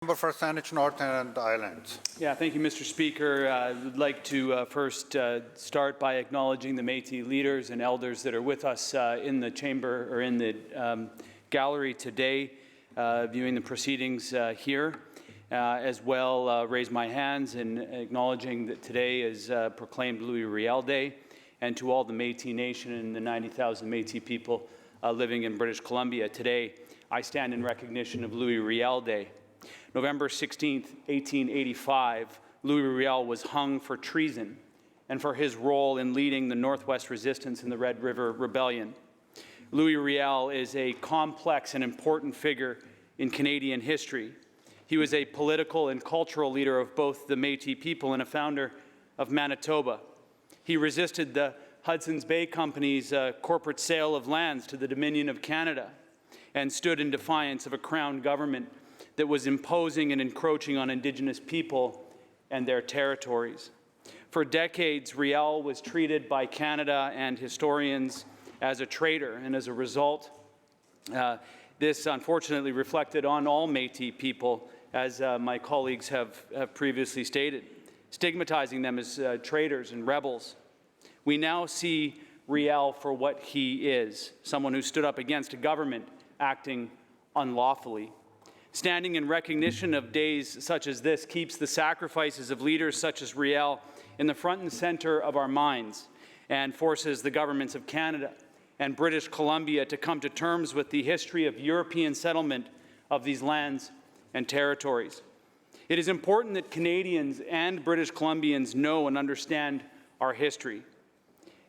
Member for Saanich North and Islands. Yeah, thank you, Mr. Speaker. I would like to first start by acknowledging the Métis leaders and elders that are with us in the chamber or in the gallery today, viewing the proceedings here. As well, raise my hands in acknowledging that today is proclaimed Louis Riel Day, and to all the Métis Nation and the 90,000 Métis people living in British Columbia. Today, I stand in recognition of Louis Riel Day. November 16, 1885, Louis Riel was hung for treason and for his role in leading the Northwest Resistance in the Red River Rebellion. Louis Riel is a complex and important figure in Canadian history. He was a political and cultural leader of both the Métis people and a founder of Manitoba. He resisted the Hudson's Bay Company's corporate sale of lands to the Dominion of Canada and stood in defiance of a Crown government that was imposing and encroaching on Indigenous people and their territories. For decades, Riel was treated by Canada and historians as a traitor, and as a result, this unfortunately reflected on all Métis people, as my colleagues have previously stated, stigmatizing them as traitors and rebels. We now see Riel for what he is, someone who stood up against a government acting unlawfully. Standing in recognition of days such as this keeps the sacrifices of leaders such as Riel in the front and center of our minds, and forces the governments of Canada and British Columbia to come to terms with the history of European settlement of these lands and territories. It is important that Canadians and British Columbians know and understand our history.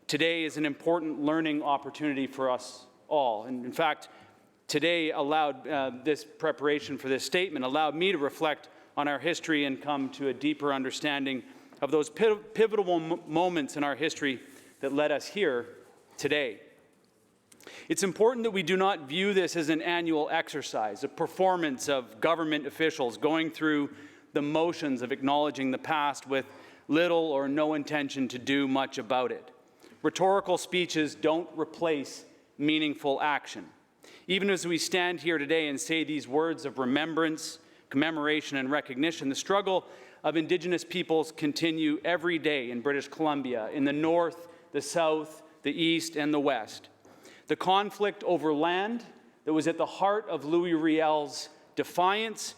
Today is an important learning opportunity for us all, and in fact, today allowed this preparation for this statement allowed me to reflect on our history and come to a deeper understanding of those pivotal moments in our history that led us here today. It's important that we do not view this as an annual exercise, a performance of government officials going through the motions of acknowledging the past with little or no intention to do much about it. Rhetorical speeches don't replace meaningful action. Even as we stand here today and say these words of remembrance, commemoration, and recognition, the struggle of Indigenous peoples continue every day in British Columbia, in the north, the south, the east, and the west. The conflict over land that was at the heart of Louis Riel's defiance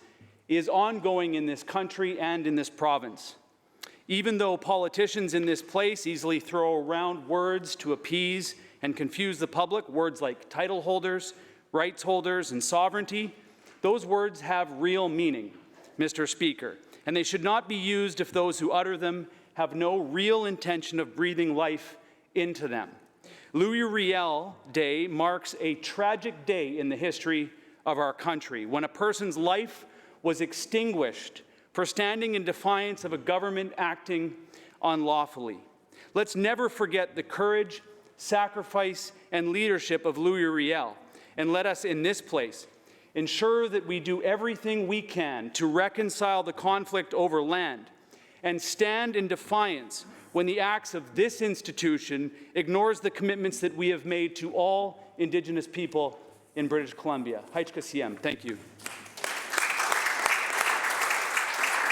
is ongoing in this country and in this province. Even though politicians in this place easily throw around words to appease and confuse the public, words like title holders, rights holders, and sovereignty, those words have real meaning, Mr. Speaker, and they should not be used if those who utter them have no real intention of breathing life into them. Louis Riel Day marks a tragic day in the history of our country, when a person's life was extinguished for standing in defiance of a government acting unlawfully. Let's never forget the courage, sacrifice, and leadership of Louis Riel, and let us in this place ensure that we do everything we can to reconcile the conflict over land and stand in defiance when the acts of this institution ignores the commitments that we have made to all Indigenous people in British Columbia. Thank you.